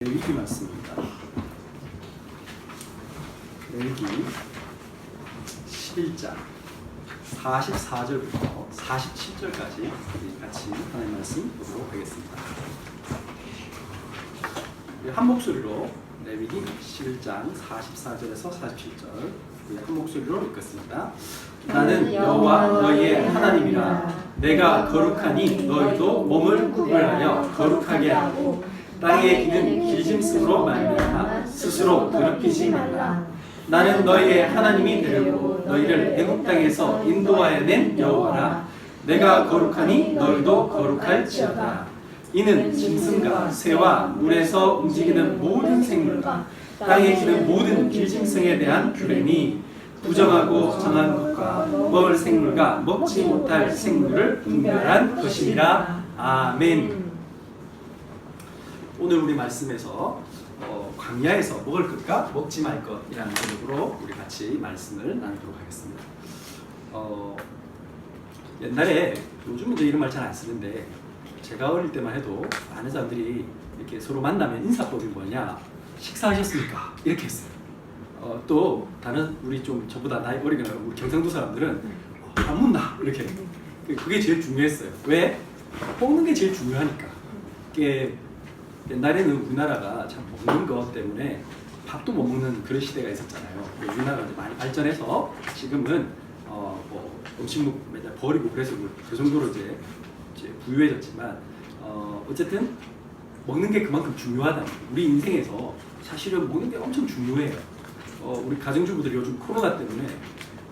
레위기 말씀입니다. 레위기 11장 44절부터 47절까지 같이 하나님 말씀 보도록 하겠습니다. 한 목소리로 레위기 11장 44절에서 47절 한 목소리로 읽겠습니다. 나는 여호와 너희의 하나님이라. 내가 거룩하니 너희도 몸을 구별하여 거룩하게 하고 땅에 기는 길짐승으로 말미암아 스스로 더럽히지 말라. 나는 너희의 하나님이 되려고 너희를 애굽 땅에서 인도하여 낸 여호와라. 내가 거룩하니 너희도 거룩할지어다. 이는 짐승과 새와 물에서 움직이는 모든 생물과 땅에 기는 모든 길짐승에 대한 규례니 부정하고 정한 것과 먹을 생물과 먹지 못할 생물을 분별한 것이니라. 아멘. 오늘 우리 말씀에서 광야에서 먹을 것과 먹지 말 것이라는 제목으로 우리 같이 말씀을 나누도록 하겠습니다. 옛날에 요즘은 이제 이런 말 잘 안 쓰는데 제가 어릴 때만 해도 많은 사람들이 이렇게 서로 만나면 인사법이 뭐냐, 식사하셨습니까? 이렇게 했어요. 또 다른 우리 좀 저보다 나이 어리거나 우리 경상도 사람들은 안 묻나 이렇게. 그게 제일 중요했어요. 왜? 먹는 게 제일 중요하니까. 옛날에는 우리나라가 참 먹는 것 때문에 밥도 못 먹는 그런 시대가 있었잖아요. 우리나라가 많이 발전해서 지금은 뭐 음식물 맨날 버리고 그래서 그 정도로 이제 부유해졌지만 어쨌든 먹는 게 그만큼 중요하다. 우리 인생에서 사실은 먹는 게 엄청 중요해요. 우리 가정주부들이 요즘 코로나 때문에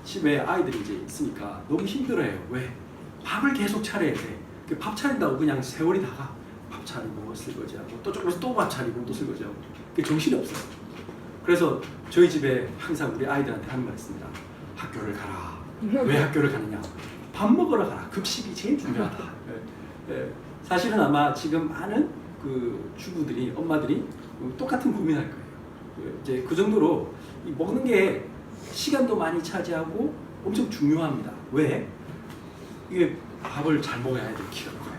집에 아이들이 이제 있으니까 너무 힘들어해요. 왜? 밥을 계속 차려야 돼. 밥 차린다고 그냥 세월이 다가. 밥 차리고 설거지하고 또 조금씩 또 밥 차리고 또 설거지하고 그게 정신이 없어요. 그래서 저희 집에 항상 우리 아이들한테 하는 말 있습니다. 학교를 가라. 왜 학교를 가느냐? 밥 먹으러 가라. 급식이 제일 중요하다. 사실은 아마 지금 많은 그 주부들이 엄마들이 똑같은 고민할 거예요. 이제 그 정도로 이 먹는 게 시간도 많이 차지하고 엄청 중요합니다. 왜? 이게 밥을 잘 먹어야 애들 키가 커요.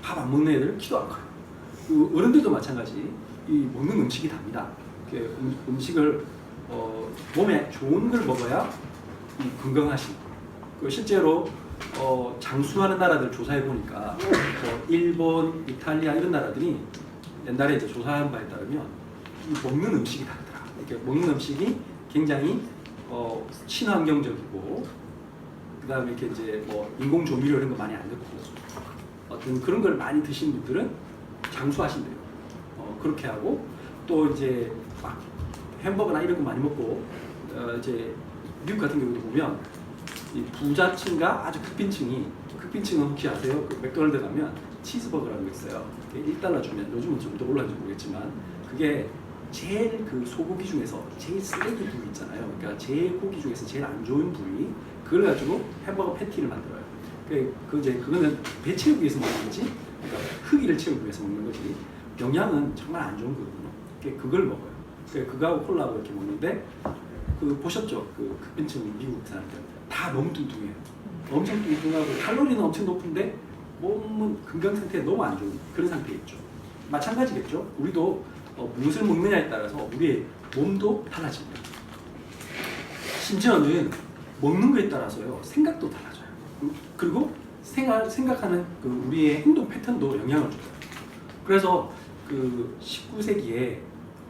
밥 안 먹는 애들 키도 안 커요. 어른들도 마찬가지. 이 먹는 음식이 답니다. 음식을 몸에 좋은 걸 먹어야 건강하신. 실제로 장수하는 나라들 조사해 보니까 일본, 이탈리아 이런 나라들이 옛날에 이제 조사한 바에 따르면 이 먹는 음식이 다르더라. 이렇게 먹는 음식이 굉장히 친환경적이고 그다음에 이렇게 이제 뭐 인공 조미료 이런 거 많이 안 넣고 어떤 그런 걸 많이 드신 분들은 장수하신대요. 그렇게 하고 또 이제 막 햄버거나 이런 거 많이 먹고 이제 미국 같은 경우도 보면 이 부자층과 아주 극빈층은 혹시 아세요? 그 맥도날드 가면 치즈버거라는 거 있어요. $1 주면 요즘은 좀 더 올랐는지 모르겠지만 그게 제일 그 소고기 중에서 제일 쓰레기 부위 있잖아요. 그러니까 제일 고기 중에서 제일 안 좋은 부위 그걸 가지고 햄버거 패티를 만들어요. 그거는 배 채우기 위해서 먹는 거지. 그러니까 흡기를 채우기 위해서 먹는 거지. 영양은 정말 안 좋은 거거든요. 그걸 먹어요. 그거하고 콜라하고 이렇게 먹는데 보셨죠? 그 극빈층 미국 사람들 다 너무 뚱뚱해요. 엄청 뚱뚱하고 칼로리는 엄청 높은데 몸은 건강 상태가 너무 안 좋은 그런 상태에 있죠. 마찬가지겠죠. 우리도 무엇을 먹느냐에 따라서 우리의 몸도 달라집니다. 심지어는 먹는 거에 따라서요 생각도 달라져요. 그리고 생각하는 그 우리의 행동 패턴도 영향을 줘요. 그래서 그 19세기에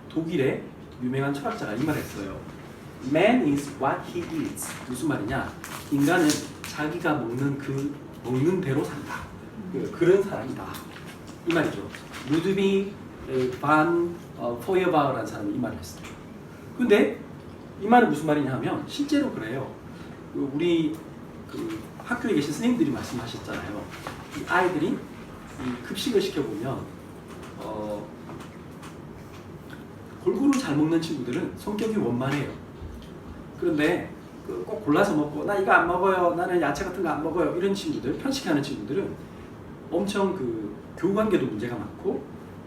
독일의 유명한 철학자가 이 말을 했어요. Man is what he eats. 무슨 말이냐? 인간은 자기가 먹는 대로 산다. 그런 사람이다. 이 말이죠. 루드비 반 포이어바흐라는 사람이 이 말을 했어요. 근데 이 말은 무슨 말이냐 하면 실제로 그래요. 우리 그 학교에 계신 선생님들이 말씀하셨잖아요. 이 아이들이 이 급식을 시켜보면 골고루 잘 먹는 친구들은 성격이 원만해요. 그런데 꼭 골라서 먹고 나 이거 안 먹어요. 나는 야채 같은 거 안 먹어요. 이런 친구들, 편식하는 친구들은 엄청 그 교우관계도 문제가 많고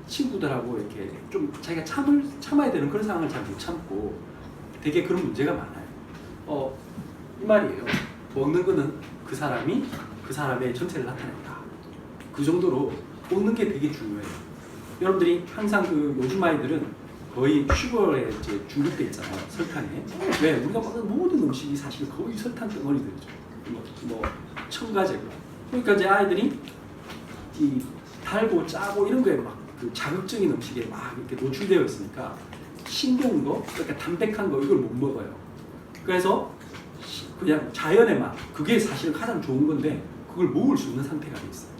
친구들하고 이렇게 좀 자기가 참아야 되는 그런 상황을 잘 못 참고 되게 그런 문제가 많아요. 이 말이에요. 먹는 거는 그 사람의 전체를 나타낸다. 그 정도로 먹는 게 되게 중요해요. 여러분들이 항상 그 요즘 아이들은 거의 슈거에 이제 중독돼 있잖아요. 설탕에. 왜? 우리가 먹는 모든 음식이 사실 거의 설탕 덩어리들이죠. 뭐 첨가제고. 그러니까 이제 아이들이 이 달고 짜고 이런 거에 막 그 자극적인 음식에 막 이렇게 노출되어 있으니까 싱거운 거, 그러니까 담백한 거 이걸 못 먹어요. 그래서 그냥 자연의 맛, 그게 사실 가장 좋은 건데 그걸 먹을 수 있는 상태가 돼 있어요.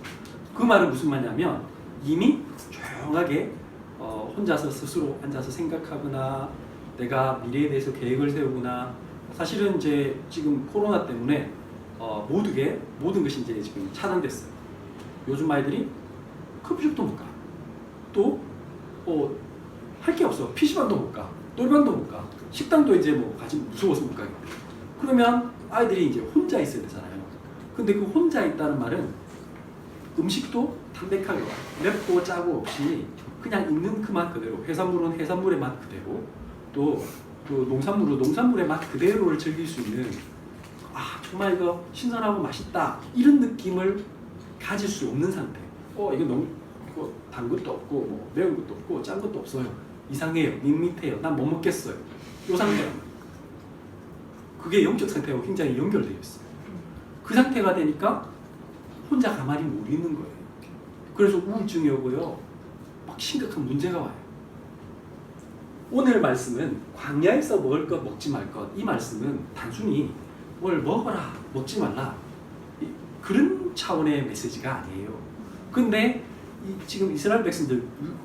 그 말은 무슨 말이냐면 이미 조용하게 혼자서 스스로 앉아서 생각하거나 내가 미래에 대해서 계획을 세우거나 사실은 이제 지금 코로나 때문에 모든 것이 이제 지금 차단됐어요. 요즘 아이들이 커피숍도 못 가. 또 할 게 없어. PC방도 못 가. 놀이방도 못 가. 식당도 이제 뭐 가지 무서워서 못 가요. 그러면 아이들이 이제 혼자 있어야 되잖아요. 근데 그 혼자 있다는 말은 음식도 담백하게 맵고 짜고 없이 그냥 있는 그 맛 그대로, 해산물은 해산물의 맛 그대로, 또 그 농산물은 농산물의 맛 그대로를 즐길 수 있는 정말 이거 신선하고 맛있다 이런 느낌을 가질 수 없는 상태. 이거 너무 단 것도 없고 뭐 매운 것도 없고 짠 것도 없어요. 이상해요. 밋밋해요. 난 못 먹겠어요. 이 상태란 말이에요. 그게 영적 상태하고 굉장히 연결되어 있어요. 그 상태가 되니까 혼자 가만히 못 있는 거예요. 그래서 우울증이 오고요. 막 심각한 문제가 와요. 오늘 말씀은 광야에서 먹을 것 먹지 말 것, 이 말씀은 단순히 뭘 먹어라 먹지 말라 그런 차원의 메시지가 아니에요. 근데 지금 이스라엘 백성들,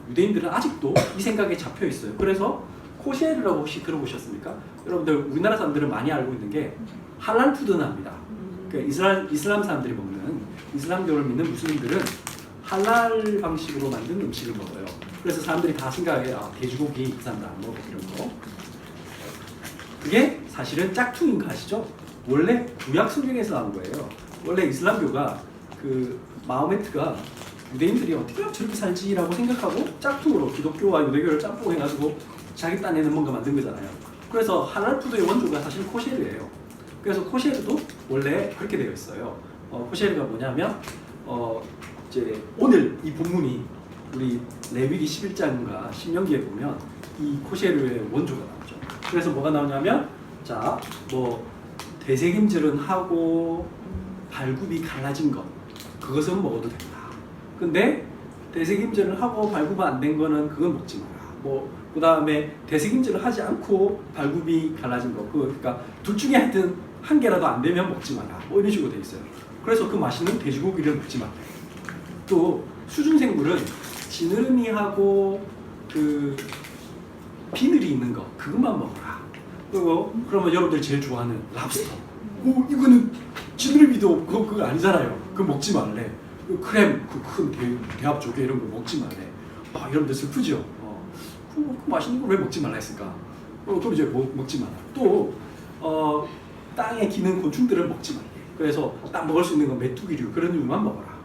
유대인들은 아직도 이 생각에 잡혀 있어요. 그래서 코셰르라고 혹시 들어보셨습니까? 여러분들 우리나라 사람들은 많이 알고 있는 게 할랄 푸드는 합니다. 그러니까 이슬람 사람들이 먹는, 이슬람교를 믿는 무슬림들은 할랄 방식으로 만든 음식을 먹어요. 그래서 사람들이 다 생각해 돼지고기 그 사람들 안 먹어 이런 거. 그게 사실은 짝퉁인 거 아시죠? 원래 구약 성경에서 나온 거예요. 원래 이슬람교가 그 마호메트가 유대인들이 어떻게 하면 저렇게 살지라고 생각하고 짝퉁으로 기독교와 유대교를 짬뽕해가지고 자기 딴에는 뭔가 만든 거잖아요. 그래서 할랄 푸드의 원조가 사실 코셰르예요. 그래서 코셰르도 원래 그렇게 되어 있어요. 코셰르가 뭐냐면 이제 오늘 이 본문이 우리 레위기 11장과 신명기에 보면 이 코셰르의 원조가 나오죠. 그래서 뭐가 나오냐면 뭐 대세김질은 하고 발굽이 갈라진 것 그것은 먹어도 된다. 근데 대세김질을 하고 발굽이 안 된 거는 그건 먹지 마라. 그 다음에 대세김질을 하지 않고 발굽이 갈라진 거 그러니까 둘 중에 하여튼 한 개라도 안 되면 먹지 마라. 이런 식으로 돼 있어요. 그래서 그 맛있는 돼지고기를 먹지 마라. 또 수중생물은 지느러미하고 그 비늘이 있는 거 그것만 먹어라. 그리고 그러면 여러분들 제일 좋아하는 랍스터. 이거는 지느러미도 없고 그거 아니잖아요. 그거 먹지 말래. 크렘, 그 큰 대합 조개 이런 거 먹지 말래. 여러분들 슬프죠? 그 맛있는 걸 왜 먹지 말라 했을까? 그럼 이제 먹지 마라. 또 땅에 기는 곤충들을 먹지 말래. 그래서 딱 먹을 수 있는 건 메뚜기류 그런 류만 먹어라.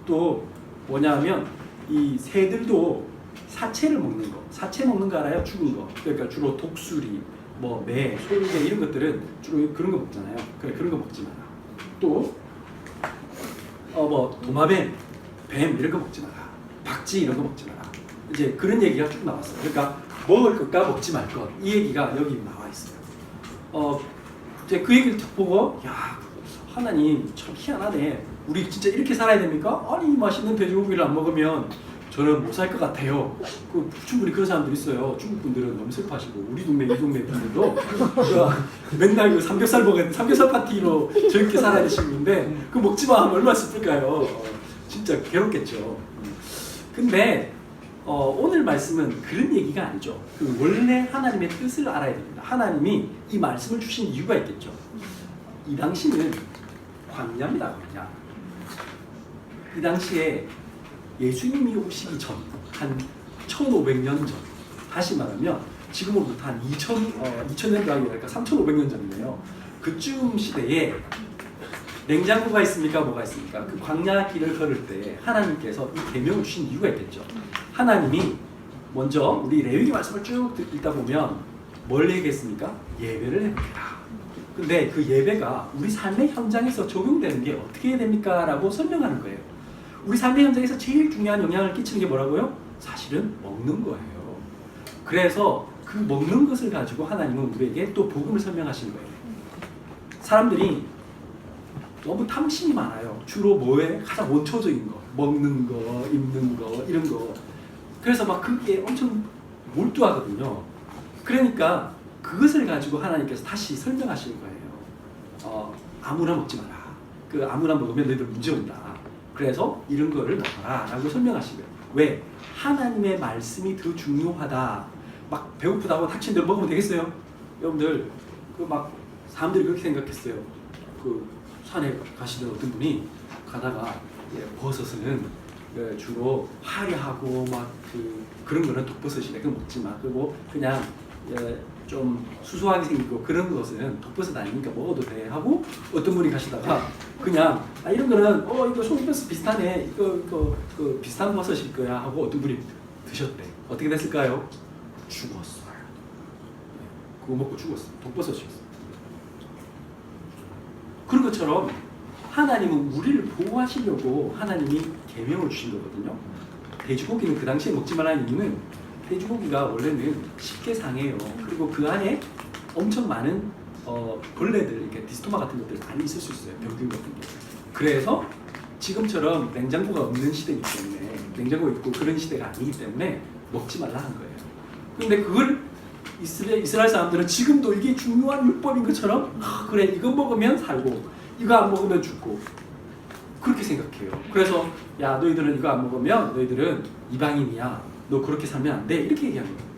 또 뭐냐면 이 새들도 사체를 먹는 거, 사체 먹는 거 알아요? 죽은 거. 그러니까 주로 독수리, 뭐 매, 소리개 이런 것들은 주로 그런 거 먹잖아요. 그런 거 먹지 마라. 또 뭐 도마뱀, 뱀 이런 거 먹지 마라. 박쥐 이런 거 먹지 마라. 이제 그런 얘기가 쭉 나왔어요. 그러니까 먹을 것과 먹지 말 것 이 얘기가 여기 나와 있어요. 이제 그 얘기를 딱 보고 하나님 참 희한하네. 우리 진짜 이렇게 살아야 됩니까? 아니 맛있는 돼지고기를 안 먹으면 저는 못 살 것 같아요. 충분히 그런 사람들 있어요. 중국 분들은 너무 슬퍼하시고 우리 동네 이 동네 분들도 맨날 그 삼겹살 먹는 삼겹살 파티로 저렇게 살아야 되시는 분데 그거 먹지 마 하면 얼마나 슬플까요? 진짜 괴롭겠죠. 근데 오늘 말씀은 그런 얘기가 아니죠. 그 원래 하나님의 뜻을 알아야 됩니다. 하나님이 이 말씀을 주신 이유가 있겠죠. 이 당시는 광야입니다. 광야. 이 당시에 예수님이 오시기 전, 한 1500년 전, 다시 말하면 지금으로부터 한 2000년도 아니라 3500년 전이네요. 그쯤 시대에 냉장고가 있습니까? 뭐가 있습니까? 그 광야 길을 걸을 때 하나님께서 이 계명을 주신 이유가 있겠죠. 하나님이 먼저 우리 레위기 말씀을 쭉 읽다 보면 뭘 얘기했습니까? 예배를 해보라. 근데 그 예배가 우리 삶의 현장에서 적용되는 게 어떻게 해야 됩니까? 라고 설명하는 거예요. 우리 삶의 현장에서 제일 중요한 영향을 끼치는 게 뭐라고요? 사실은 먹는 거예요. 그래서 그 먹는 것을 가지고 하나님은 우리에게 또 복음을 설명하신 거예요. 사람들이 너무 탐심이 많아요. 주로 뭐에? 가장 원초적인 거. 먹는 거, 입는 거, 이런 거. 그래서 막 그게 엄청 몰두하거든요. 그러니까 그것을 가지고 하나님께서 다시 설명하시는 거예요. 아무나 먹지 마라. 그 아무나 먹으면 너희들 문제 온다. 그래서 이런 거를 먹어라 라고 설명하신 거예요. 왜? 하나님의 말씀이 더 중요하다. 막 배고프다고 닥친 대로 먹으면 되겠어요? 여러분들 그 막 사람들이 그렇게 생각했어요. 그 산에 가시던 어떤 분이 가다가 버섯은 주로 화려하고 막 그런 거는 독버섯이래. 그거 먹지 마. 그리고 그냥 좀 수수하게 생기고 그런 것은 독버섯 아니니까 먹어도 돼 하고 어떤 분이 가시다가 그냥 이런 거는 이거 송이버섯 비슷하네. 이거 비슷한 버섯일 거야 하고 어떤 분이 드셨대. 어떻게 됐을까요? 죽었어요. 그거 먹고 죽었어. 독버섯이었어. 그런 것처럼 하나님은 우리를 보호하시려고 하나님이 계명을 주신 거거든요. 돼지고기는 그 당시에 먹지 말라는 이유는 돼지고기가 원래는 쉽게 상해요. 그리고 그 안에 엄청 많은 벌레들, 이렇게 디스토마 같은 것들 많이 있을 수 있어요. 병균 같은 게. 그래서 지금처럼 냉장고가 없는 시대이기 때문에 냉장고 있고 그런 시대가 아니기 때문에 먹지 말라 한 거예요. 근데 그걸 이스라엘 사람들은 지금도 이게 중요한 율법인 것처럼 그래 이거 먹으면 살고 이거 안 먹으면 죽고 그렇게 생각해요. 그래서 야 너희들은 이거 안 먹으면 너희들은 이방인이야. 너 그렇게 살면 안 돼. 이렇게 얘기하는 거예요.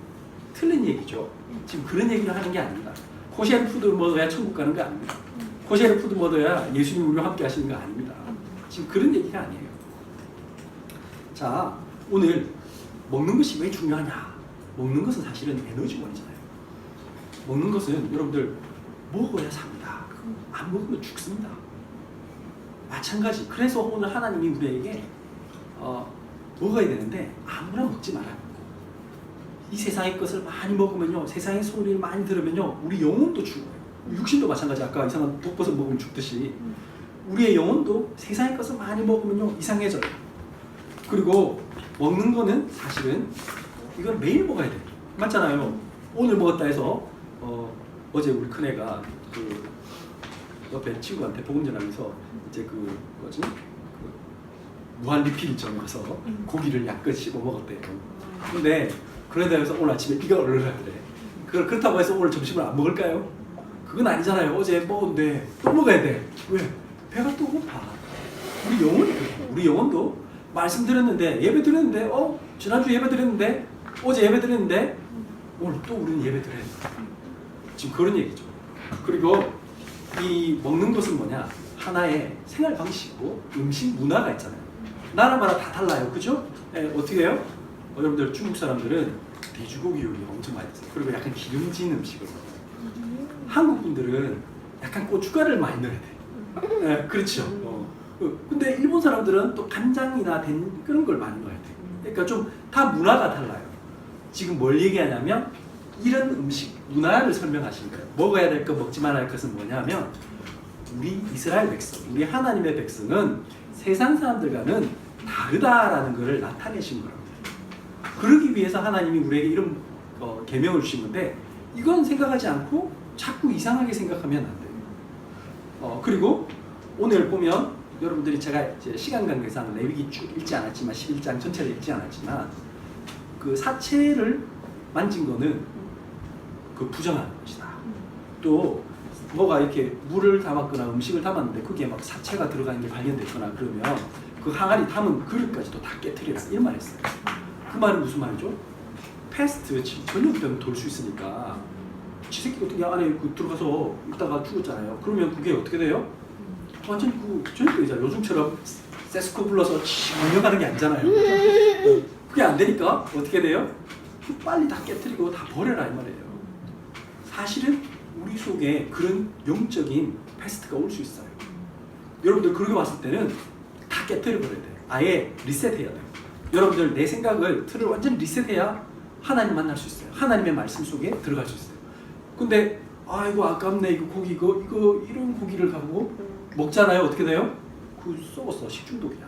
틀린 얘기죠. 지금 그런 얘기를 하는 게 아닙니다. 코시아르 푸드 먹어야 천국 가는 거 아닙니다. 코시아르 푸드 먹어야 예수님 우리와 함께 하시는 거 아닙니다. 지금 그런 얘기가 아니에요. 자, 오늘 먹는 것이 왜 중요하냐? 먹는 것은 사실은 에너지원이잖아요. 먹는 것은 여러분들 먹어야 삽니다. 안 먹으면 죽습니다. 마찬가지. 그래서 오늘 하나님이 우리에게 먹어야 되는데 아무나 먹지 말아요. 이 세상의 것을 많이 먹으면요, 세상의 소리를 많이 들으면요, 우리 영혼도 죽어요. 육신도 마찬가지. 아까 이상한 독버섯 먹으면 죽듯이 우리의 영혼도 세상의 것을 많이 먹으면요 이상해져요. 그리고 먹는 거는 사실은 이건 매일 먹어야 돼요. 맞잖아요. 오늘 먹었다 해서 어제 우리 큰애가 그 옆에 친구한테 복음 전하면서 이제 그 무한 리필점 가서 고기를 약간 씹어 먹었대요. 근데 그러다 해서 오늘 아침에 비가 오르더래. 그렇다고 해서 오늘 점심을 안 먹을까요? 그건 아니잖아요. 어제 먹었는데 또 먹어야 돼. 왜? 배가 또 고파. 우리 영혼이 그렇고 우리 영혼도 말씀 드렸는데 예배 드렸는데 지난주 예배 드렸는데 어제 예배 드렸는데 오늘 또 우리는 예배 드려야 돼. 지금 그런 얘기죠. 그리고 이 먹는 것은 뭐냐? 하나의 생활 방식이고 음식 문화가 있잖아요. 나라마다 다 달라요. 그죠? 어떻게 해요? 여러분들 중국 사람들은 돼지고기 요리 엄청 많이 드세요. 그리고 약간 기름진 음식을 먹어요. 한국 분들은 약간 고춧가루를 많이 넣어야 돼. 그렇죠. 근데 일본 사람들은 또 간장이나 그런 걸 많이 넣어야 돼. 그러니까 좀 다 문화가 달라요. 지금 뭘 얘기하냐면 이런 음식 문화를 설명하신 거예요. 먹어야 될 것, 먹지 말아야 할 것은 뭐냐면 우리 이스라엘 백성, 우리 하나님의 백성은 세상 사람들과는 다르다라는 것을 나타내신 거랍니다. 그러기 위해서 하나님이 우리에게 이런 계명을 주신 건데 이건 생각하지 않고 자꾸 이상하게 생각하면 안 돼요. 그리고 오늘 보면 여러분들이 제가 이제 시간 관계상 레위기 쭉 읽지 않았지만 11장 전체를 읽지 않았지만 그 사체를 만진 거는 그 부정한 것이다. 또 뭐가 이렇게 물을 담았거나 음식을 담았는데 그게 막 사체가 들어가는 게 발견됐거나 그러면 그 항아리 담은 그릇까지도 다 깨트리라 이런 말 했어요. 그 말은 무슨 말이죠? 패스트 전염병 돌 수 있으니까 지 새끼 어떻게 안에 들어가서 있다가 죽었잖아요. 그러면 그게 어떻게 돼요? 완전 그 전염병이잖아요. 요즘처럼 세스코 불러서 명령하는 게 아니잖아요. 그게 안 되니까 어떻게 돼요? 빨리 다 깨트리고 다 버려라 이 말이에요. 사실은 우리 속에 그런 영적인 패스트가 올 수 있어요. 여러분들 그렇게 봤을 때는 다 깨트려 버려야 돼요. 아예 리셋해야 돼요. 여러분들 내 생각을 틀을 완전 리셋해야 하나님 만날 수 있어요. 하나님의 말씀 속에 들어갈 수 있어요. 근데 이거 아깝네. 이거 고기 이거 이런 고기를 갖고 먹잖아요. 어떻게 돼요? 그 썩었어. 식중독이야.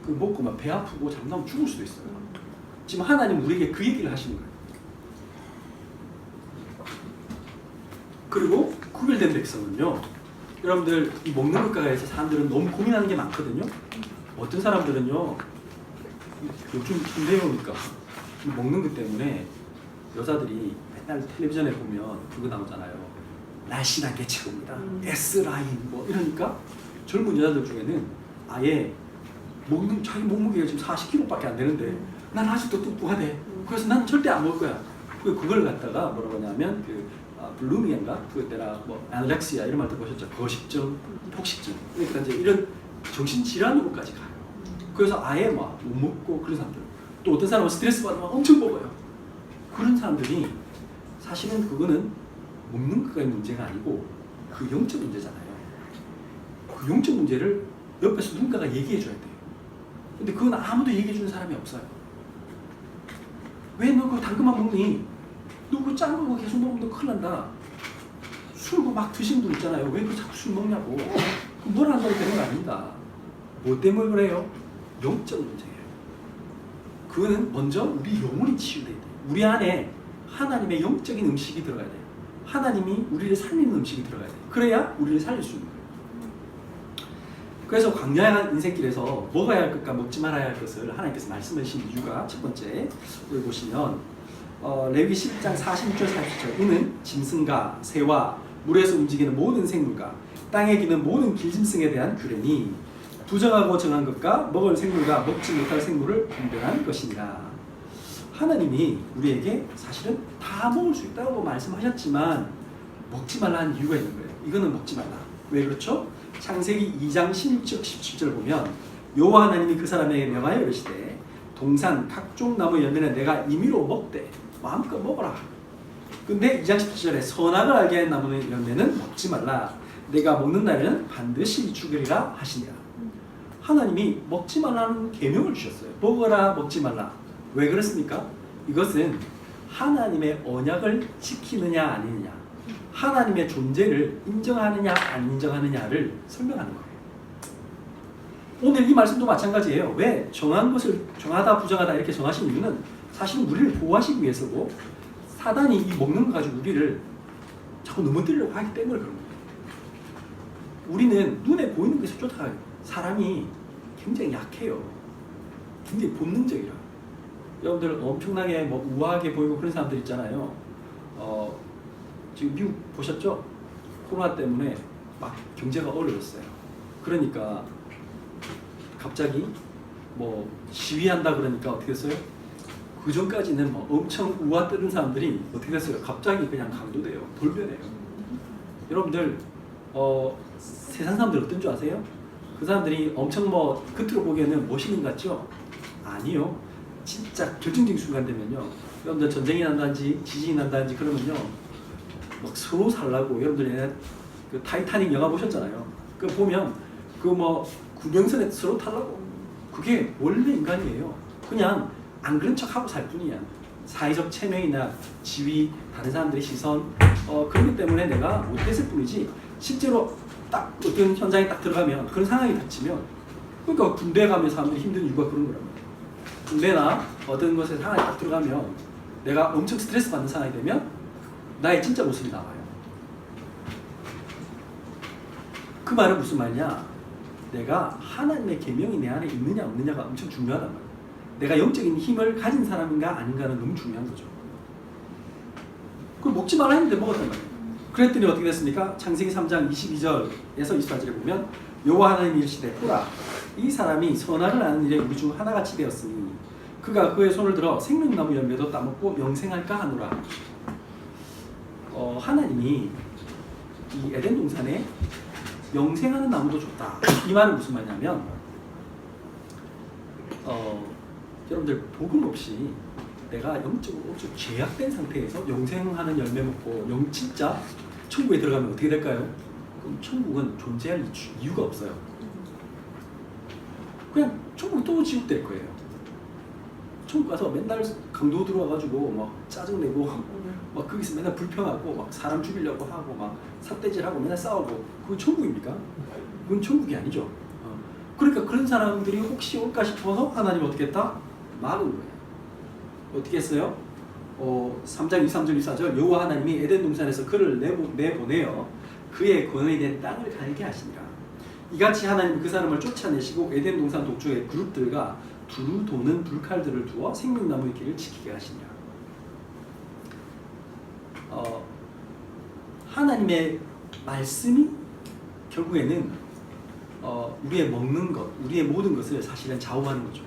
그 먹고 막 배 아프고 잠나면 죽을 수도 있어요. 지금 하나님 우리에게 그 얘기를 하시는 거예요. 그리고 구별된 백성은요, 여러분들 이 먹는 것과 관해서 사람들은 너무 고민하는 게 많거든요. 어떤 사람들은요, 요즘 힘들으니까 먹는 것 때문에 여자들이 맨날 텔레비전에 보면 그거 나오잖아요. 날씬한 게 최고입니다. S라인 뭐 이러니까 젊은 여자들 중에는 아예 먹는 자기 몸무게가 지금 40kg밖에 안 되는데 난 아직도 뚱뚱하대. 그래서 난 절대 안 먹을 거야. 그걸 갖다가 뭐라고 하냐면 블루밍인가 그때라 뭐 아노렉시아 이런 말 들어보셨죠? 거식증, 폭식증. 그러니까 이제 이런 정신 질환으로까지 가요. 그래서 아예 막 못 먹고 그런 사람들. 또 어떤 사람은 스트레스 받으면 엄청 먹어요. 그런 사람들이 사실은 그거는 먹는 것과의 문제가 아니고 그 영적 문제잖아요. 그 영적 문제를 옆에서 누군가가 얘기해 줘야 돼요. 근데 그건 아무도 얘기해 주는 사람이 없어요. 왜 너 그 당근만 먹니? 너 그 짠 거 계속 먹으면 너 큰일 난다. 술 막 드시는 분 있잖아요. 왜 그 자꾸 술 먹냐고. 뭘 한다고 되는 거 아닙니다. 뭐 때문에 그래요? 영적 문제예요. 그거는 먼저 우리 영혼이 치유돼야 돼요. 우리 안에 하나님의 영적인 음식이 들어가야 돼요. 하나님이 우리를 살리는 음식이 들어가야 돼요. 그래야 우리를 살릴 수 있는 거예요. 그래서 광야한 인생길에서 먹어야 할 것과 먹지 말아야 할 것을 하나님께서 말씀하신 이유가 첫 번째, 여기 보시면 레위 11장 46절 47절 이는 짐승과 새와 물에서 움직이는 모든 생물과 땅에 기는 모든 길짐승에 대한 규례니 부정하고 정한 것과 먹을 생물과 먹지 못할 생물을 분별한 것이니라. 하나님이 우리에게 사실은 다 먹을 수 있다고 말씀하셨지만 먹지 말라는 이유가 있는 거예요. 이거는 먹지 말라. 왜 그렇죠? 창세기 2장 16절 17절 보면 여호와 하나님이 그 사람에게 명하여 이르시되 동산 각종 나무 열매는 내가 임의로 먹되 마음껏 먹어라. 근데 2장 17절에 선악을 알게 하는 나무 열매는 먹지 말라. 내가 먹는 날에는 반드시 죽으리라 하시니라. 하나님이 먹지 말라는 계명을 주셨어요. 먹어라, 먹지 말라. 왜 그렇습니까? 이것은 하나님의 언약을 지키느냐 아니느냐, 하나님의 존재를 인정하느냐 안 인정하느냐를 설명하는 거예요. 오늘 이 말씀도 마찬가지예요. 왜? 정한 것을 정하다 부정하다 이렇게 정하신 이유는 사실은 우리를 보호하시기 위해서고, 사단이 이 먹는 거 가지고 우리를 자꾸 넘어뜨리려고 하기 때문에 그런 거예요. 우리는 눈에 보이는 것을 쫓아가요. 사람이 굉장히 약해요. 굉장히 본능적이라. 여러분들 엄청나게 뭐 우아하게 보이고 그런 사람들 있잖아요. 지금 미국 보셨죠? 코로나 때문에 막 경제가 어려웠어요. 그러니까 갑자기 뭐 시위한다 그러니까 어떻게 됐어요? 그 전까지는 뭐 엄청 우아 뜨는 사람들이 어떻게 됐어요? 갑자기 그냥 강도돼요. 돌변해요. 여러분들 세상 사람들 어떤 줄 아세요? 그 사람들이 엄청 뭐 겉으로 보기에는 멋있는 것 같죠? 아니요. 진짜 결정적인 순간 되면요. 여러분들 전쟁이 난다든지 지진이 난다든지 그러면요. 막 서로 살라고, 여러분들 그 타이타닉 영화 보셨잖아요. 그 보면 그 뭐 구명선에 서로 타려고. 그게 원래 인간이에요. 그냥 안 그런 척하고 살 뿐이야. 사회적 체면이나 지위, 다른 사람들의 시선 그런 것 때문에 내가 못했을 뿐이지, 실제로 딱 어떤 현장에 딱 들어가면 그런 상황이 닥치면, 그러니까 군대 가면 사람들이 힘든 이유가 그런 거란 말이에요. 군대나 어떤 곳에 상황이 딱 들어가면 내가 엄청 스트레스 받는 상황이 되면 나의 진짜 모습이 나와요. 그 말은 무슨 말이냐? 내가 하나님의 계명이 내 안에 있느냐 없느냐가 엄청 중요하단 말이에요. 내가 영적인 힘을 가진 사람인가 아닌가는 너무 중요한 거죠. 그걸 먹지 말라 했는데 먹었단 말이에요. 그랬더니 어떻게 됐습니까? 창세기 3장 22절에서 24절에 보면 여호와 하나님이 이르시되 보라, 이 사람이 선악을 아는 일에 우리 중 하나같이 되었으니 그가 그의 손을 들어 생명나무 열매도 따먹고 영생할까 하노라. 하나님이 이 에덴 동산에 영생하는 나무도 줬다. 이 말은 무슨 말이냐면 여러분들 복음 없이 내가 영적으로 엄청 죄악된 상태에서 영생하는 열매 먹고 진짜 천국에 들어가면 어떻게 될까요? 그럼 천국은 존재할 이유가 없어요. 그냥 천국 또 지옥 될 거예요. 천국 가서 맨날 강도 들어와가지고 막 짜증내고 막 거기서 맨날 불평하고 막 사람 죽이려고 하고 막 삿대질하고 맨날 싸우고, 그건 천국입니까? 그건 천국이 아니죠. 그러니까 그런 사람들이 혹시 올까 싶어서 하나님 어떻게 했다? 막은 거예요. 어떻게 했어요? 3장 23절 24절 여호와 하나님이 에덴 동산에서 그를 내보내어 그의 권에 된 땅을 갈게 하시니라. 이같이 하나님 그 사람을 쫓아내시고 에덴 동산 동쪽의 그룹들과 두루 도는 불칼들을 두어 생명나무의 길을 지키게 하시니라. 하나님의 말씀이 결국에는 우리의 먹는 것, 우리의 모든 것을 사실은 좌우하는 거죠.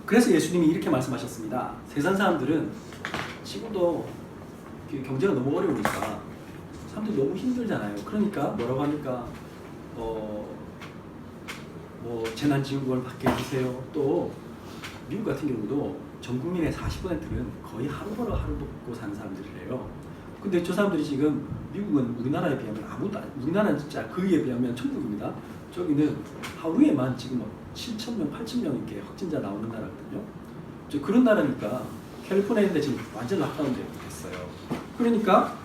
그래서 예수님이 이렇게 말씀하셨습니다. 세상 사람들은 지금도 경제가 너무 어려우니까 사람들이 너무 힘들잖아요. 그러니까 뭐라고 합니까? 뭐 재난지원금을 받게 해주세요. 또 미국 같은 경우도 전 국민의 40%는 거의 하루 벌어 하루 먹고 사는 사람들이래요. 근데 저 사람들이 지금 미국은 우리나라에 비하면 아무도 우리나라는 진짜 거기에 비하면 천국입니다. 저기는 하루에만 지금 7,000명, 8,000명 이렇게 확진자 나오는 나라거든요. 그런 나라니까 캘리포니아인데 지금 완전 락다운 됐어요. 그러니까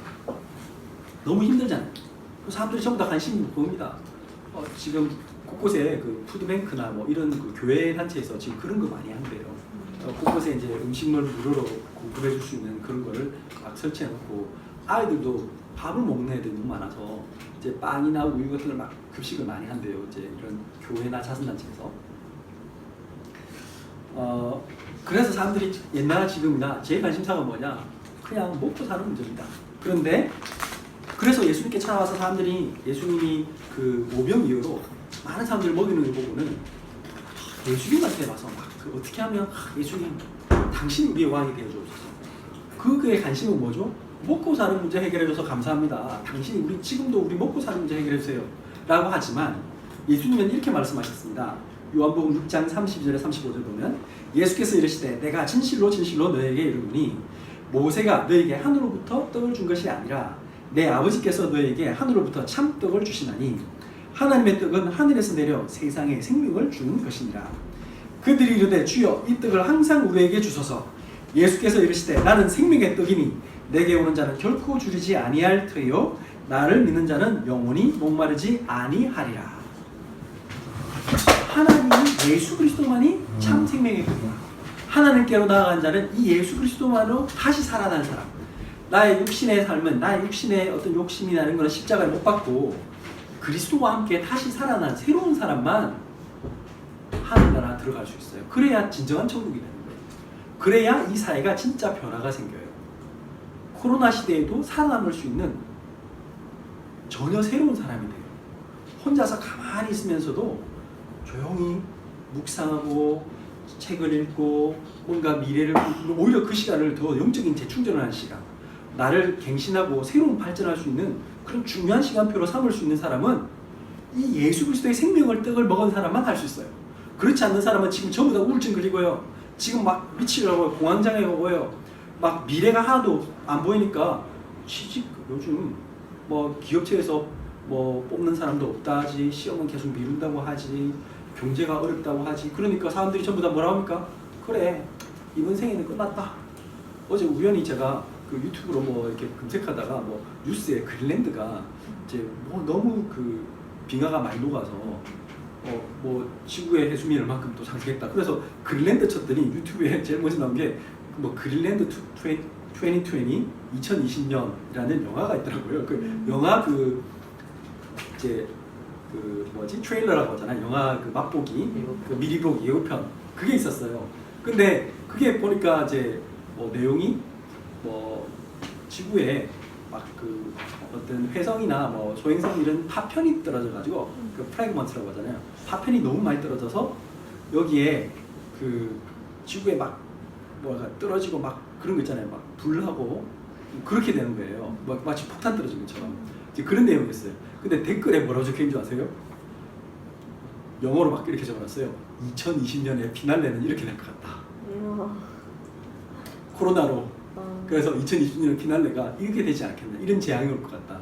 너무 힘들잖아요. 사람들이 전부 다 관심이 보입니다. 지금 곳곳에 그 푸드뱅크나 뭐 이런 그 교회 단체에서 지금 그런 거 많이 한대요. 곳곳에 이제 음식물 무료로 공급해 줄 수 있는 그런 거를 막 설치해 놓고 아이들도 밥을 먹는 애들이 너무 많아서 이제 빵이나 우유 같은 걸 막 급식을 많이 한대요. 이제 이런 교회나 자선단체에서. 그래서 사람들이 옛날 지금이나 제 관심사가 뭐냐? 그냥 먹고 사는 문제입니다. 그런데 그래서 예수님께 찾아와서 사람들이 예수님이 그 모병 이후로 많은 사람들을 먹이는 걸 보고는 예수님한테 와서 막 어떻게 하면 예수님 당신이 우리의 왕이 되어주옵소서. 그의 관심은 뭐죠? 먹고 사는 문제 해결해줘서 감사합니다. 당신이 지금도 우리 먹고 사는 문제 해결해주세요 라고 하지만 예수님은 이렇게 말씀하셨습니다. 요한복음 6장 32절에 35절 보면 예수께서 이르시되 내가 진실로 진실로 너에게 이르노니 모세가 너에게 하늘로부터 떡을 준 것이 아니라 내 아버지께서 너에게 하늘로부터 참떡을 주시나니 하나님의 떡은 하늘에서 내려 세상에 생명을 주는 것이니라. 그들이 이르되 주여 이 떡을 항상 우리에게 주소서. 예수께서 이르시되 나는 생명의 떡이니 내게 오는 자는 결코 줄이지 아니할 터이요 나를 믿는 자는 영원히 목마르지 아니하리라. 하나님 예수 그리스도만이 참 생명의 떡이다. 하나님께로 나아간 자는 이 예수 그리스도만으로 다시 살아난 사람. 나의 육신의 삶은 나의 육신의 어떤 욕심이나 이런 거는 십자가를 못 받고 그리스도와 함께 다시 살아난 새로운 사람만 하늘나라 들어갈 수 있어요. 그래야 진정한 천국이 되는 거예요. 그래야 이 사회가 진짜 변화가 생겨요. 코로나 시대에도 살아남을 수 있는 전혀 새로운 사람이 돼요. 혼자서 가만히 있으면서도 조용히 묵상하고 책을 읽고 뭔가 미래를 오히려 그 시간을 더 영적인 재충전을 하는 시간, 나를 갱신하고 새로운 발전할 수 있는 그런 중요한 시간표로 삼을 수 있는 사람은 이 예수 그리스도의 생명을 떡을 먹은 사람만 할 수 있어요. 그렇지 않는 사람은 지금 전부 다 우울증 걸리고요. 지금 막 미치려고 공황장애 오고요. 막 미래가 하나도 안 보이니까 취직 요즘 뭐 기업체에서 뭐 뽑는 사람도 없다 하지, 시험은 계속 미룬다고 하지, 경제가 어렵다고 하지. 그러니까 사람들이 전부 다 뭐라 합니까? 그래 이번 생에는 끝났다. 어제 우연히 제가 그 유튜브로 뭐 이렇게 검색하다가 뭐 뉴스에 그린란드가 이제 뭐 너무 그 빙하가 많이 녹아서 뭐 지구의 해수면이 얼만큼 또 상승했다. 그래서 그린란드 쳤더니 유튜브에 제일 먼저 나온 게 뭐 그린란드 2020 2020년이라는 영화가 있더라고요. 그 영화 그 이제 그 뭐지 트레일러라고 하잖아요. 영화 그 맛보기, 그 미리 보기 예고편 그게 있었어요. 근데 그게 보니까 이제 뭐 내용이 뭐 지구에 막 그 어떤 회성이나 뭐 소행성 이런 파편이 떨어져 가지고 그 프래그먼트라고 하잖아요. 파편이 너무 많이 떨어져서 여기에 그 지구에 막 뭐가 떨어지고 막 그런 거 있잖아요. 막 불하고 그렇게 되는 거예요. 막 마치 폭탄 떨어진 것처럼 이제 그런 내용이었어요. 근데 댓글에 뭐라고 적혀 있는 줄 아세요? 영어로 막 이렇게 적어놨어요. 2020년의 피날레는 이렇게 될 것 같다. 코로나로. 그래서 2020년 피날레가 이렇게 되지 않겠나. 이런 재앙이 올 것 같다.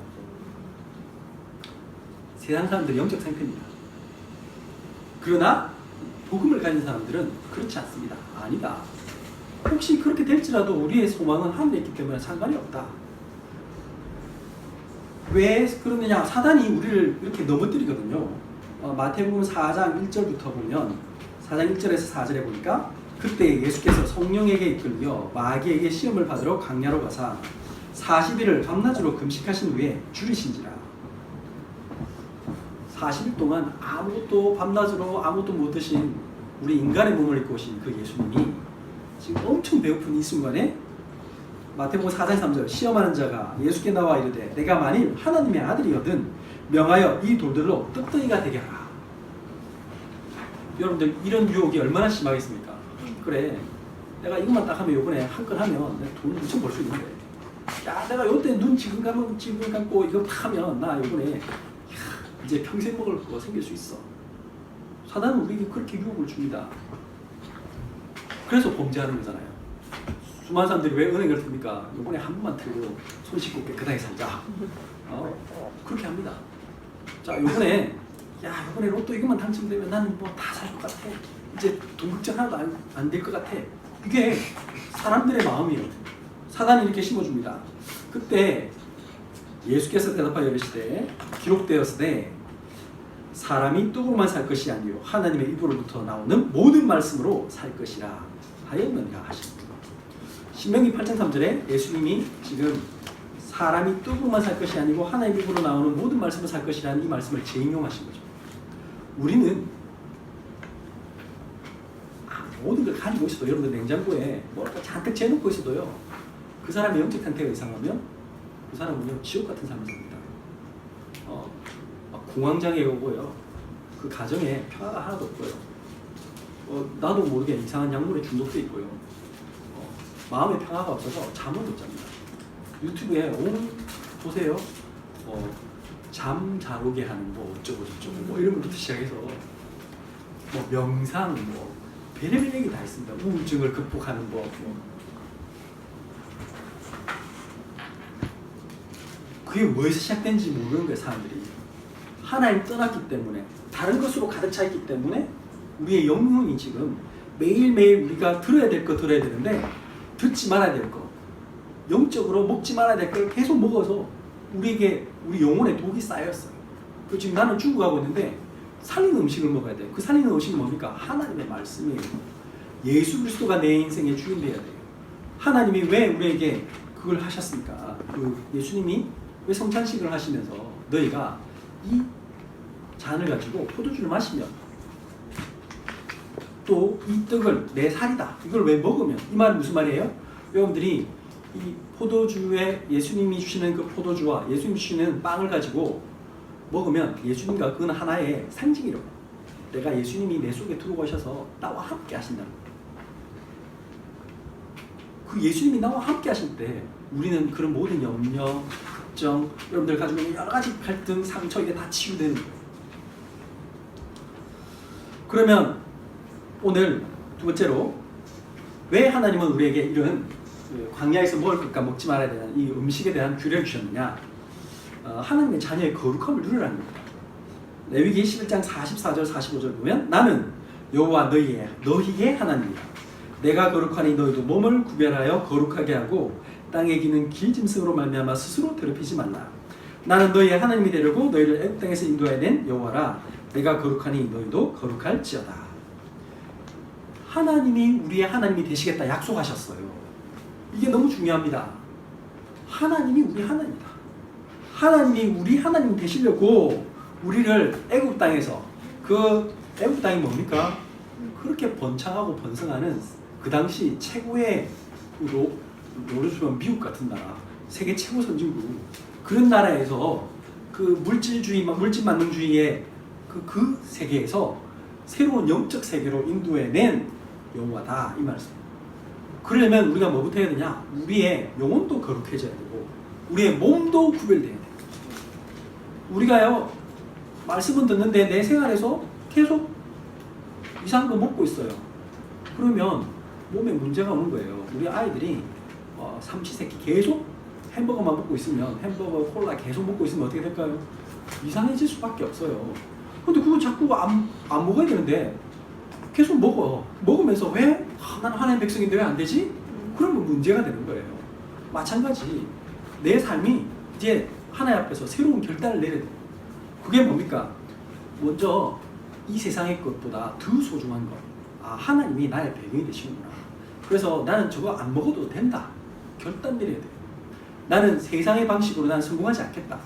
세상 사람들이 영적 상태입니다. 그러나 복음을 가진 사람들은 그렇지 않습니다. 아니다. 혹시 그렇게 될지라도 우리의 소망은 하늘에 있기 때문에 상관이 없다. 왜 그러느냐? 사단이 우리를 이렇게 넘어뜨리거든요. 마태복음 4장 1절부터 보면 4장 1절에서 4절에 보니까 그때 예수께서 성령에게 이끌려 마귀에게 시험을 받으러 광야로 가사 40일을 밤낮으로 금식하신 후에 줄이신지라. 40일 동안 아무것도 밤낮으로 아무것도 못 드신 우리 인간의 몸을 입고 오신 그 예수님이 지금 엄청 배고픈 이 순간에 마태복음 4장 3절 시험하는 자가 예수께 나와 이르되 내가 만일 하나님의 아들이거든 명하여 이 돌들로 떡덩이가 되게 하라. 여러분들 이런 유혹이 얼마나 심하겠습니까? 그래 내가 이것만 딱 하면 요번에 한 건 하면 내가 돈 엄청 벌 수 있는데 야 내가 요때 눈 지금 감고 이거 딱 하면 나 요번에 이제 평생 먹을 거 생길 수 있어. 사단은 우리에게 그렇게 유혹을 줍니다. 그래서 범죄하는 거잖아요. 수많은 사람들이 왜 은행을 듭니까? 요번에 한 번만 틀고 손 씻고 깨끗하게 살자. 그렇게 합니다. 자 요번에 로또 이것만 당첨되면 나는 뭐 다 살 것 같아. 이제 돈 걱정 하나도 안 될 것 같아. 이게 사람들의 마음이에요. 사단이 이렇게 심어줍니다. 그때 예수께서 대답하여 이르시되 기록되었으되 사람이 떡으로만 살 것이 아니요 하나님의 입으로부터 나오는 모든 말씀으로 살 것이라 하였느니라 하십니다. 신명기 8장 3절에 예수님이 지금 사람이 떡으로만 살 것이 아니고 하나님의 입으로 나오는 모든 말씀으로 살 것이라는 이 말씀을 재인용하신 거죠. 우리는 모든 걸 가지고 있어도 여러분들 냉장고에 뭐랄까 잔뜩 재놓고 있어도요 그 사람의 영적 상태가 이상하면 그 사람은요 지옥 같은 삶을 삽니다. 공황장애 오고요 그 가정에 평화가 하나도 없고요 나도 모르게 이상한 약물에 중독돼 있고요 마음의 평화가 없어서 잠을 못 잡니다. 유튜브에 보세요 잠 잘 오게 하는 뭐 어쩌고 저쩌고 뭐 이런 것부터 시작해서 뭐 명상 뭐 별의별 얘기 다 있습니다. 우울증을 극복하는 법 그게 뭐에서 시작된지 모르는 거예요. 사람들이 하나님 떠났기 때문에 다른 것으로 가득 차 있기 때문에 우리의 영혼이 지금 매일매일 우리가 들어야 될 거 들어야 되는데 듣지 말아야 될 거 영적으로 먹지 말아야 될 걸 계속 먹어서 우리 영혼에 독이 쌓였어요. 그 지금 나는 죽어가고 있는데 살리는 음식을 먹어야 돼요. 그 살리는 음식이 뭡니까? 하나님의 말씀이에요. 예수 그리스도가 내 인생의 주인 되어야 돼요. 하나님이 왜 우리에게 그걸 하셨습니까? 그 예수님이 왜 성찬식을 하시면서 너희가 이 잔을 가지고 포도주를 마시면 또 이 떡을 내 살이다. 이걸 왜 먹으면 이 말은 무슨 말이에요? 여러분들이 이 포도주에 예수님이 주시는 그 포도주와 예수님이 주시는 빵을 가지고 먹으면 예수님과 그건 하나의 상징이라고. 내가 예수님이 내 속에 들어오셔서 나와 함께 하신다는 거예요. 그 예수님이 나와 함께 하실 때 우리는 그런 모든 염려, 걱정, 여러분들 가지고 있는 여러 가지 갈등, 상처 이게 다 치유되는 거예요. 그러면 오늘 두 번째로 왜 하나님은 우리에게 이런 광야에서 먹을 것과 먹지 말아야 되는 이 음식에 대한 규례를 주셨느냐? 하나님의 자녀의 거룩함을 누리라는 겁니다. 레위기 11장 44절 45절 보면 나는 여호와 너희의 하나님이라. 내가 거룩하니 너희도 몸을 구별하여 거룩하게 하고 땅에 기는 길짐승으로 말미암아 스스로 더럽히지 말라. 나는 너희의 하나님이 되려고 너희를 애굽 땅에서 인도하여 낸 여호와라. 내가 거룩하니 너희도 거룩할지어다. 하나님이 우리의 하나님이 되시겠다 약속하셨어요. 이게 너무 중요합니다. 하나님이 우리 하나님이다. 하나님이 우리 하나님 되시려고 우리를 애굽 땅에서 그 애굽 땅이 뭡니까? 그렇게 번창하고 번성하는 그 당시 최고의 요즘 미국 같은 나라, 세계 최고 선진국 그런 나라에서 그 물질만능주의의 그 세계에서 새로운 영적 세계로 인도해낸 여호와다 이 말씀. 그러려면 우리가 뭐부터 해야 되냐? 우리의 영혼도 거룩해져야 되고 우리의 몸도 구별돼야 돼요. 우리가요 말씀은 듣는데 내 생활에서 계속 이상한 거 먹고 있어요. 그러면 몸에 문제가 오는 거예요. 우리 아이들이 삼시세끼 계속 햄버거만 먹고 있으면 햄버거, 콜라 계속 먹고 있으면 어떻게 될까요? 이상해질 수밖에 없어요. 근데 그건 자꾸 안 먹어야 되는데 계속 먹으면서 왜? 나는 하나님의 백성인데 왜 안 되지? 그러면 문제가 되는 거예요. 마찬가지 내 삶이 이제 하나님 앞에서 새로운 결단을 내려야 돼요. 그게 뭡니까? 먼저 이 세상의 것보다 더 소중한 것, 하나님이 나의 배경이 되시는구나. 그래서 나는 저거 안 먹어도 된다. 결단 내려야 돼요. 나는 세상의 방식으로 나는 성공하지 않겠다.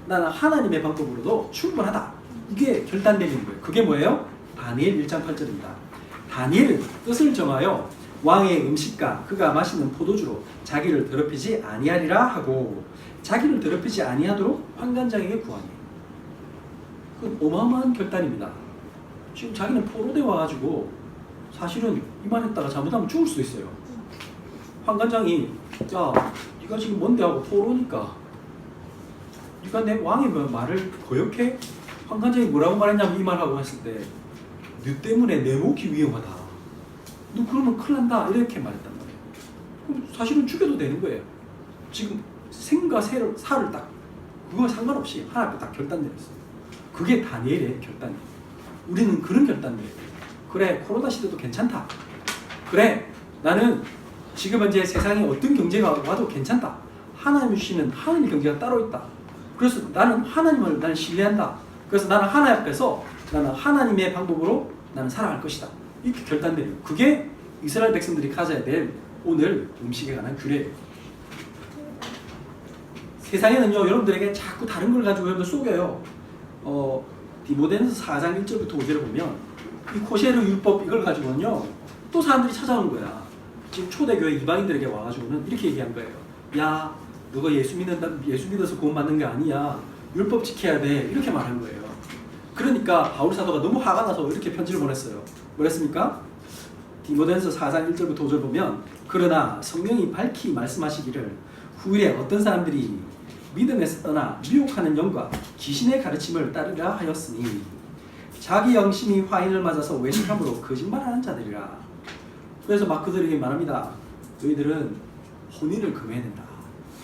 나는 하나님의 방법으로도 충분하다. 이게 결단 내리는 거예요. 그게 뭐예요? 다니엘 1장 8절입니다. 다니엘은 뜻을 정하여 왕의 음식과 그가 마시는 포도주로 자기를 더럽히지 아니하리라 하고, 자기를 더럽히지 아니하도록 환관장에게 구하니. 그건 어마어마한 결단입니다. 지금 자기는 포로돼 와가지고 사실은 이만했다가 잘못하면 죽을 수도 있어요. 환관장이 야, 네가 지금 뭔데 하고 포로니까 네가 내 왕의 말을 거역해? 환관장이 뭐라고 말했냐면 이 말하고 했을 때 너 때문에 내 목이 위험하다. 너 그러면 큰일 난다. 이렇게 말했단 말이에요. 그럼 사실은 죽여도 되는 거예요. 지금 생과 사를 딱 그거 상관없이 하나 앞에 딱 결단 내렸어요. 그게 다니엘의 결단이에요. 우리는 그런 결단 내려요. 그래, 코로나 시대도 괜찮다. 그래, 나는 지금 현재 세상에 어떤 경제가 와도 괜찮다. 하나님 주시는 하나님의 경제가 따로 있다. 그래서 나는 하나님을 나는 신뢰한다. 그래서 나는 하나님 앞에서 나는 하나님의 방법으로 나는 살아갈 것이다. 이렇게 결단 내려요. 그게 이스라엘 백성들이 가져야 될 오늘 음식에 관한 규례예요. 세상에는요, 여러분들에게 자꾸 다른 걸 가지고 여러분들 속여요. 디모데전서 4장 1절부터 5절을 보면 이 코세르 율법 이걸 가지고는요 또 사람들이 찾아오는 거야. 지금 초대교회 이방인들에게 와가지고는 이렇게 얘기한 거예요. 야, 너가 예수 믿어서 구원받는 게 아니야. 율법 지켜야 돼. 이렇게 말한 거예요. 그러니까 바울 사도가 너무 화가 나서 이렇게 편지를 보냈어요. 뭐랬습니까? 디모데전서 4장 1절부터 5절 보면, 그러나 성령이 밝히 말씀하시기를 후일에 어떤 사람들이 믿음에서 떠나 미혹하는 영과 귀신의 가르침을 따르라 하였으니 자기 영심이 화인을 맞아서 외식함으로 거짓말하는 자들이라. 그래서 막 그들에게 말합니다. 너희들은 혼인을 금해야 된다.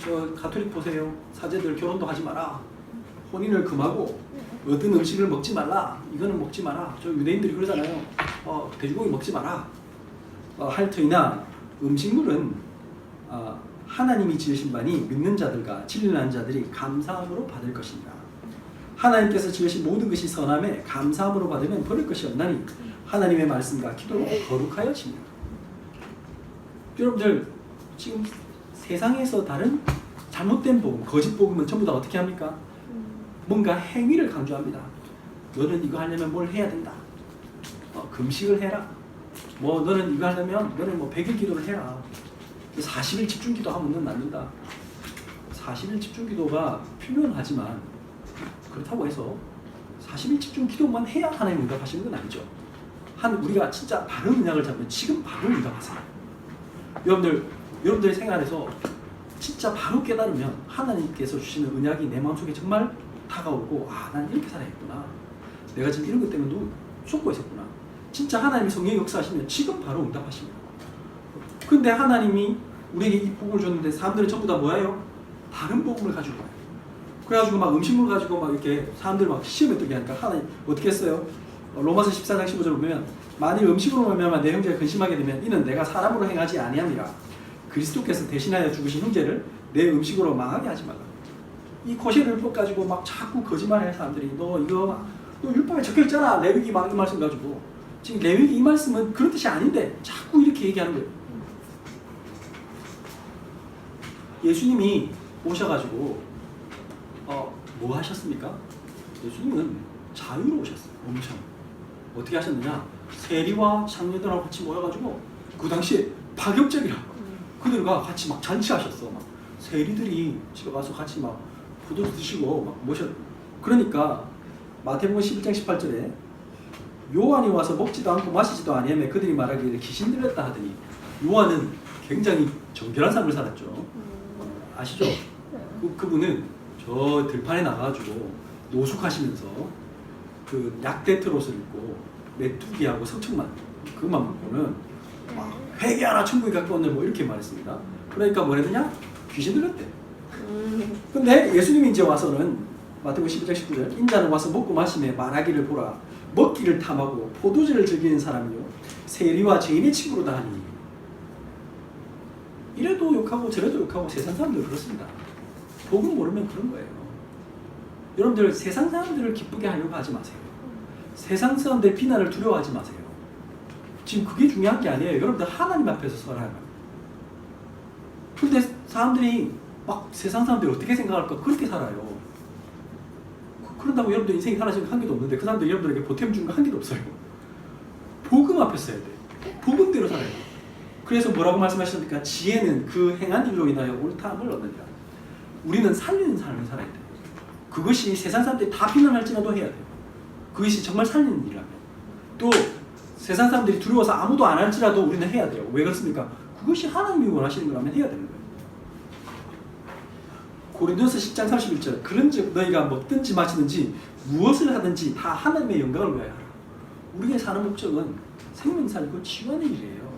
저 가톨릭 보세요. 사제들 결혼도 하지 마라. 혼인을 금하고 어떤 음식을 먹지 말라. 이거는 먹지 마라. 저 유대인들이 그러잖아요. 돼지고기 먹지 마라. 할터이나 음식물은 하나님이 지으신 바니 믿는 자들과 진리하는 자들이 감사함으로 받을 것입니다. 하나님께서 지으신 모든 것이 선함에 감사함으로 받으면 버릴 것이 없나니 하나님의 말씀과 기도로 거룩하여 집니다. 여러분들 지금 세상에서 다른 잘못된 복음, 거짓 복음은 전부 다 어떻게 합니까? 뭔가 행위를 강조합니다. 너는 이거 하려면 뭘 해야 된다. 금식을 해라. 너는 이거 하려면 너는 100일 기도를 해라. 40일 집중 기도하면 넌 낫는다. 40일 집중 기도가 필요하지만 그렇다고 해서 40일 집중 기도만 해야 하나님 응답하시는 건 아니죠. 우리가 진짜 바른 언약을 잡으면 지금 바로 응답하세요. 여러분들의 생활에서 진짜 바로 깨달으면 하나님께서 주시는 언약이 내 마음속에 정말 다가오고, 난 이렇게 살아야겠구나. 내가 지금 이런 것 때문에 쏟고 있었구나. 진짜 하나님이 성령의 역사하시면 지금 바로 응답하십니다. 근데 하나님이 우리에게 이 복음을 줬는데 사람들은 전부 다 뭐예요? 다른 복음을 가지고 와요. 그래가지고 막 음식물 가지고 막 이렇게 사람들 막 시험에 들게 하니까 하나님 어떻게 했어요? 로마서 14장 15절 보면, 만일 음식으로 말미암아 내 형제가 근심하게 되면 이는 내가 사람으로 행하지 아니함이라. 그리스도께서 대신하여 죽으신 형제를 내 음식으로 망하게 하지 말라. 이 코세르 율법 가지고 막 자꾸 거짓말해 사람들이. 너 율법에 적혀있잖아. 레위기 막 이 말씀 가지고. 지금 레위기 이 말씀은 그런 뜻이 아닌데 자꾸 이렇게 얘기하는 거예요. 예수님이 오셔가지고 뭐 하셨습니까? 예수님은 자유로 오셨어요. 엄청. 어떻게 하셨느냐? 세리와 창녀들하고 같이 모여가지고 그 당시에 파격적이라. 그들과 같이 막 잔치하셨어. 막 세리들이 집에 가서 같이 막 포도주 드시고 막 모셨. 그러니까 마태복음 11장 18절에 요한이 와서 먹지도 않고 마시지도 아니하며 그들이 말하기를 귀신 들렸다 하더니, 요한은 굉장히 정결한 삶을 살았죠. 아시죠? 그분은 저 들판에 나가가지고 노숙하시면서 그 약대 트롯을 입고 메뚜기하고 석청만 그것만 먹고는 막 회개하라 천국에 가까운 뭐 이렇게 말했습니다. 그러니까 뭐랬느냐? 귀신 들렸대. 근데 예수님이 이제 와서는 마태복음 11장 19절 인자는 와서 먹고 마시며 말하기를 보라. 먹기를 탐하고 포도주를 즐기는 사람이요 세리와 죄인의 친구로다 하니. 이래도 욕하고 저래도 욕하고 세상 사람들 그렇습니다. 복음 모르면 그런 거예요. 여러분들 세상 사람들을 기쁘게 하려고 하지 마세요. 세상 사람들의 비난을 두려워하지 마세요. 지금 그게 중요한 게 아니에요. 여러분들 하나님 앞에서 살아요. 그런데 사람들이 막 세상 사람들이 어떻게 생각할까 그렇게 살아요. 그런다고 여러분들 인생이 하나씩 한 개도 없는데 그 사람들이 여러분들에게 보탬 준 거 한 개도 없어요. 복음 앞에 서야 돼. 복음대로 살아야 돼. 그래서 뭐라고 말씀하셨습니까? 지혜는 그 행한 일로 인하여 옳다함을 얻느니라. 우리는 살리는 삶을 살아야 돼. 그것이 세상 사람들이 다 비난할지라도 해야 돼요. 그것이 정말 살리는 일이라면. 또 세상 사람들이 두려워서 아무도 안 할지라도 우리는 해야 돼요. 왜 그렇습니까? 그것이 하나님이 원하시는 거라면 해야 되는 거예요. 고린도서 10장 31절 그런즉 너희가 먹든지 마시든지 무엇을 하든지 다 하나님의 영광을 위하여 하라. 우리의 사는 목적은 생명 살고 치유하는 일이에요.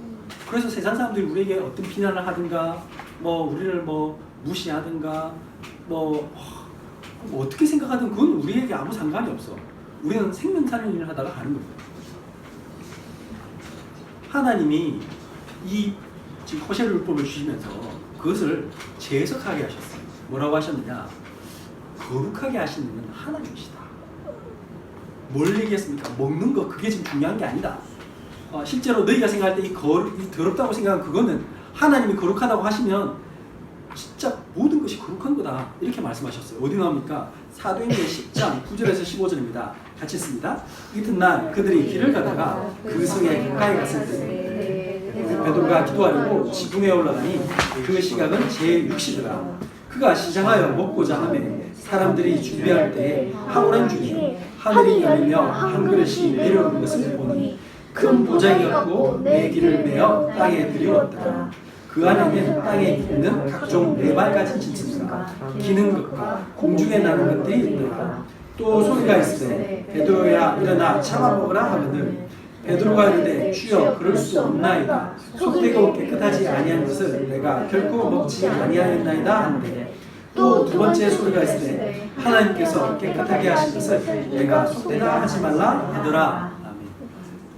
그래서 세상 사람들이 우리에게 어떤 비난을 하든가 우리를 무시하든가 어떻게 생각하든 그건 우리에게 아무 상관이 없어. 우리는 생명 사는 일을 하다가 하는 거예요. 하나님이 이 지금 호세율법을 주시면서 그것을 재해석하게 하셨어요. 뭐라고 하셨느냐? 거룩하게 하시는 분은 하나님이시다. 뭘 얘기했습니까? 먹는 거 그게 지금 중요한 게 아니다. 실제로 너희가 생각할 때 이 더럽다고 생각하는 그거는 하나님이 거룩하다고 하시면 진짜 모든 것이 거룩한 거다. 이렇게 말씀하셨어요. 어디 나옵니까? 사도행전 10장 9절에서 15절입니다. 같이 읽습니다. 이튿날 그들이 길을 가다가 그 성에 가까이 갔을 때 베드로가 기도하려고 지붕에 올라가니 그 시각은 제6시더라. 그가 시장하여 먹고자 하매 사람들이 준비할 때에 하오란 중에 하늘이 열리며 한 그릇이 내려오는 것을 보니 큰 보장이었고 네 길을 메어 땅에 들이웠더라. 그 안에는 땅에 있는 각종 네 발 가진 짐승과 기는 것과 공중에 나는 것들이 있더라. 또 소리가 있으되 베드로야 일어나 잡아 먹으라 하거늘 베드로가 이르되 주여 그럴 수 없나이다. 속되고 깨끗하지 아니한 것을 내가 결코 먹지 아니하였나이다 하는데 또 두 번째 소리가 있으되 하나님께서 깨끗하게 하신 것을 내가 속되다 하지 말라 하더라. 아멘.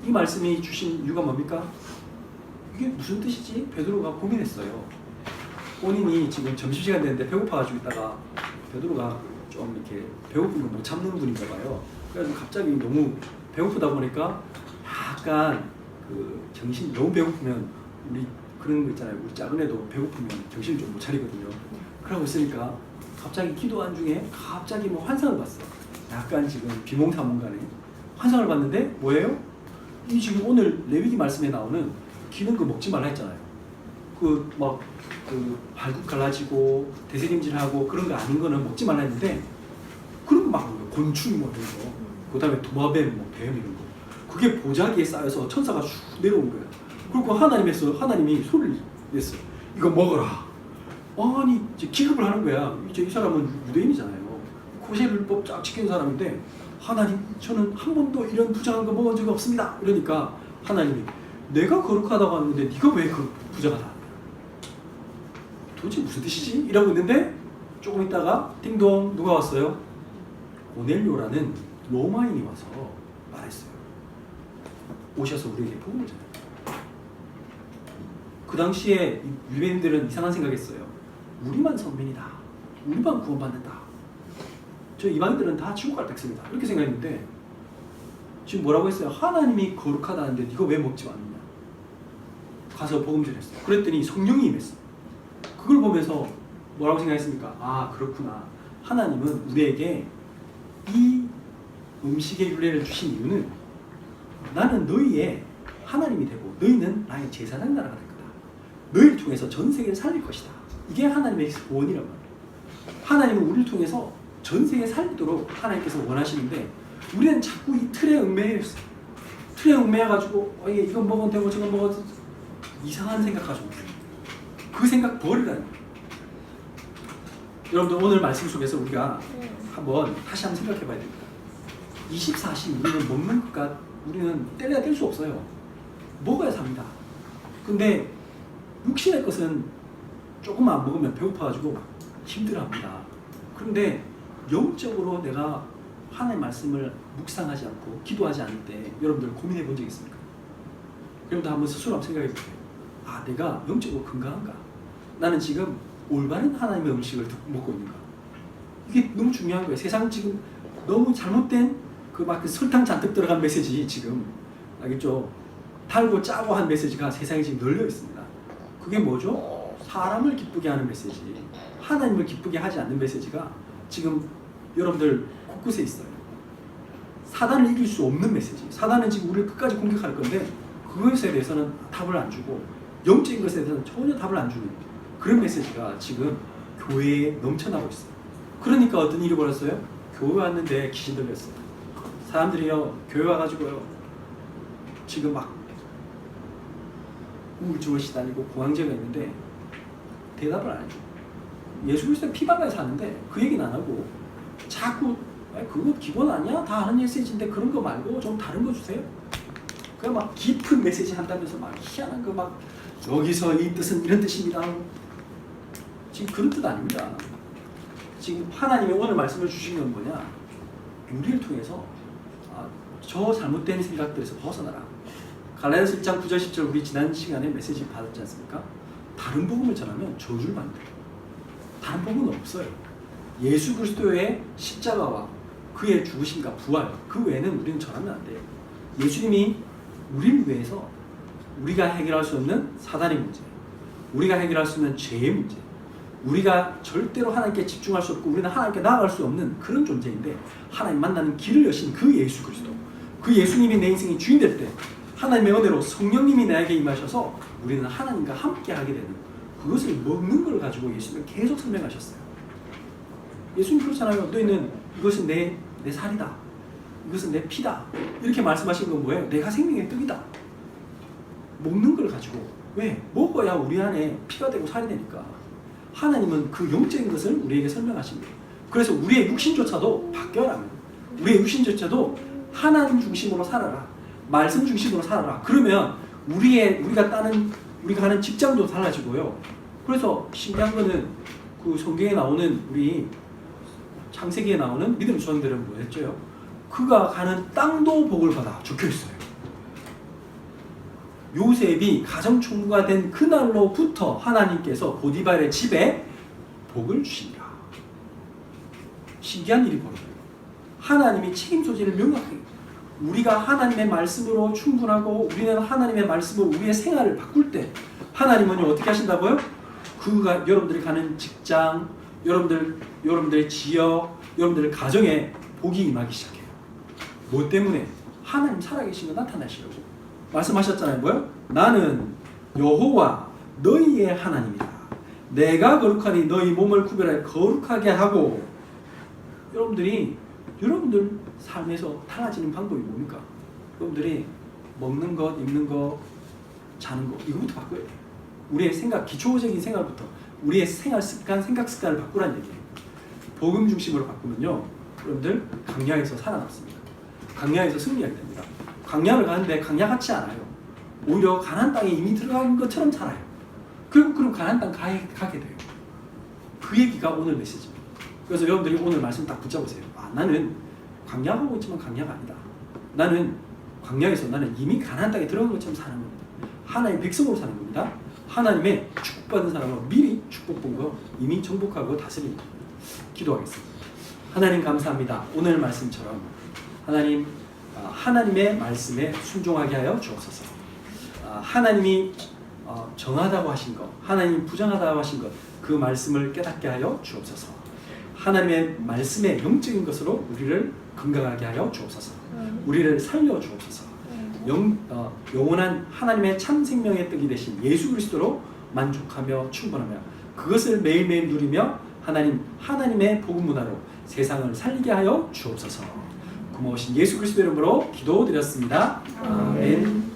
이 말씀이 주신 이유가 뭡니까? 이게 무슨 뜻이지? 베드로가 고민했어요. 본인이 지금 점심시간 됐는데 배고파가지고 있다가 베드로가 좀 이렇게 배고픈 걸 못 참는 분인가 봐요. 그래서 갑자기 너무 배고프다 보니까 약간 정신이 너무 배고프면 우리 그런 거 있잖아요. 우리 작은 애도 배고프면 정신을 좀 못 차리거든요. 그러고 있으니까 갑자기 기도한 중에 갑자기 환상을 봤어. 약간 지금 비몽사몽간에 환상을 봤는데 뭐예요? 이 지금 오늘 레위기 말씀에 나오는 기는 거 먹지 말라 했잖아요. 발굽 갈라지고 대세김질하고 그런 거 아닌 거는 먹지 말라 했는데 그런 거 막 곤충 이런 거, 그다음에 도마뱀, 뱀 이런 거. 그게 보자기에 쌓여서 천사가 슉 내려온 거예요. 그리고 하나님이 소리를 냈어요. 이거 먹어라. 아니 이제 기급을 하는 거야. 이 사람은 유대인이잖아요. 호세율법 쫙 지키는 사람인데 하나님 저는 한 번도 이런 부정한 거 먹은 적이 없습니다. 이러니까 하나님이 내가 거룩하다고 하는데 네가 왜 그 부자가 다? 도대체 무슨 뜻이지? 이러고 있는데 조금 있다가 띵동 누가 왔어요? 고넬료라는 로마인이 와서 말했어요. 오셔서 우리에게 복음을 전해요. 그 당시에 유대인들은 이상한 생각했어요. 우리만 선민이다. 우리만 구원받는다. 저 이방인들은 다 지옥 갈 백성이다. 이렇게 생각했는데 지금 뭐라고 했어요? 하나님이 거룩하다는데 네가 왜 먹지 않느냐? 가서 복음 전했어요. 그랬더니 성령이 임했어. 그걸 보면서 뭐라고 생각했습니까? 아 그렇구나. 하나님은 우리에게 이 음식의 윤례를 주신 이유는 나는 너희의 하나님이 되고 너희는 나의 제사장 나라가 될 거다. 너희를 통해서 전 세계를 살릴 것이다. 이게 하나님의 원이란 말이에요. 하나님은 우리를 통해서 전 세계에 살리도록 하나님께서 원하시는데 우리는 자꾸 이 틀에 얽매여있어요. 틀에 얽매여가지고 이건 먹어도 되고 저건 먹어도 이상한 생각 가지고 그 생각 버리라는 거예요. 여러분들 오늘 말씀 속에서 우리가 다시 한번 생각해 봐야 됩니다. 24시 우리는 먹는 것과 우리는 뗄래야 뗄 수 없어요. 먹어야 삽니다. 근데 육신의 것은 조금만 안 먹으면 배고파가지고 힘들어합니다. 그런데 영적으로 내가 하나님의 말씀을 묵상하지 않고 기도하지 않을 때 여러분들 고민해 본 적 있습니까? 여러분들 한번 스스로 한번 생각해 보세요. 아, 내가 영적으로 건강한가? 나는 지금 올바른 하나님의 음식을 먹고 있는가? 이게 너무 중요한 거예요. 세상 지금 너무 잘못된 그 설탕 잔뜩 들어간 메시지 지금 알겠죠? 달고 짜고 한 메시지가 세상에 지금 널려 있습니다. 그게 뭐죠? 사람을 기쁘게 하는 메시지, 하나님을 기쁘게 하지 않는 메시지가 지금 여러분들 곳곳에 있어요. 사단을 이길 수 없는 메시지. 사단은 지금 우리를 끝까지 공격할 건데 그것에 대해서는 답을 안 주고 영적인 것에 대해서는 전혀 답을 안 주는 그런 메시지가 지금 교회에 넘쳐나고 있어요. 그러니까 어떤 일이 벌었어요? 교회 왔는데 귀신 들렸어요. 사람들이요, 교회 와가지고요, 지금 막 우울증을 시달리고 공황제가 있는데 대답을 안 해줘. 예수 그리스도의 피바가에 사는데 그 얘기는 안 하고 자꾸 그거 기본 아니야? 다 아는 메시지인데 그런 거 말고 좀 다른 거 주세요. 그냥 막 깊은 메시지 한다면서 막 희한한 거 막 여기서 이 뜻은 이런 뜻입니다. 지금 그런 뜻 아닙니다. 지금 하나님이 오늘 말씀을 주신 건 뭐냐? 우리를 통해서 저 잘못된 생각들에서 벗어나라. 갈라디아서 1장 9절 10절 우리 지난 시간에 메시지 받았지 않습니까? 다른 복음을 전하면 저주를 받는다. 다른 복음은 없어요. 예수 그리스도의 십자가와 그의 죽으심과 부활, 그 외에는 우리는 전하면 안 돼요. 예수님이 우리를 위해서 우리가 해결할 수 없는 사단의 문제, 우리가 해결할 수 없는 죄의 문제, 우리가 절대로 하나님께 집중할 수 없고 우리는 하나님께 나아갈 수 없는 그런 존재인데 하나님 만나는 길을 여신 그 예수 그리스도, 그 예수님이 내 인생의 주인 될 때 하나님의 은혜로 성령님이 나에게 임하셔서 우리는 하나님과 함께 하게 되는 그것을 먹는 걸 가지고 예수님은 계속 설명하셨어요. 예수님 그렇잖아요. 너희는 이것은 내 살이다, 이것은 내 피다, 이렇게 말씀하신 건 뭐예요? 내가 생명의 떡이다. 먹는 걸 가지고, 왜? 먹어야 우리 안에 피가 되고 살이 되니까. 하나님은 그 영적인 것을 우리에게 설명하십니다. 그래서 우리의 육신조차도 바뀌어라면, 우리의 육신조차도 하나님 중심으로 살아라, 말씀 중심으로 살아라. 그러면 우리가 하는 직장도 달라지고요. 그래서 신기한 거는 그 성경에 나오는 우리 창세기에 나오는 믿음 조상들은 뭐였죠? 그가 가는 땅도 복을 받아 적혀 있어요. 요셉이 가정총무가 된 그날로부터 하나님께서 보디발의 집에 복을 주시니라. 신기한 일이 벌어져요. 하나님이 책임 소재를 명확하게, 우리가 하나님의 말씀으로 충분하고 우리는 하나님의 말씀으로 우리의 생활을 바꿀 때 하나님은요 어떻게 하신다고요? 그가 여러분들이 가는 직장, 여러분들의 지역, 여러분들의 가정에 복이 임하기 시작해요. 뭐 때문에? 하나님 살아계신 거 나타나시려고 말씀하셨잖아요. 뭐요? 나는 여호와 너희의 하나님이다. 내가 거룩하니 너희 몸을 구별하여 거룩하게 하고. 여러분들 삶에서 달라지는 방법이 뭡니까? 여러분들이 먹는 것, 입는 것, 자는 것, 이거부터 바꿔야 돼요. 우리의 생각, 기초적인 생활부터 우리의 생각 습관을 바꾸라는 얘기예요. 복음 중심으로 바꾸면요, 여러분들 강야에서 살아남습니다. 강야에서 승리하게 됩니다. 강야를 가는데 강야 같지 않아요. 오히려 가나안 땅에 이미 들어간 것처럼 살아요. 그럼 가나안 땅 가게 돼요. 그 얘기가 오늘 메시지입니다. 그래서 여러분들이 오늘 말씀 딱 붙잡으세요. 나는 광야 가고 있지만 광야가 아니다. 나는 광야에서 이미 가나안 땅에 들어간 것처럼 사는 겁니다. 하나님의 백성으로 사는 겁니다. 하나님의 축복받은 사람은 미리 축복본 거 이미 정복하고 다스립니다. 기도하겠습니다. 하나님 감사합니다. 오늘 말씀처럼 하나님의 말씀에 순종하게 하여 주옵소서. 하나님이 정하다고 하신 것, 하나님 부정하다고 하신 것, 그 말씀을 깨닫게 하여 주옵소서. 하나님의 말씀의 영적인 것으로 우리를 건강하게 하여 주옵소서. 우리를 살려 주옵소서. 영원한 하나님의 참 생명의 떡이 되신 예수 그리스도로 만족하며 충분하며 그것을 매일매일 누리며 하나님의 복음 문화로 세상을 살리게 하여 주옵소서. 고마우신 예수 그리스도 이름으로 기도드렸습니다. 아멘.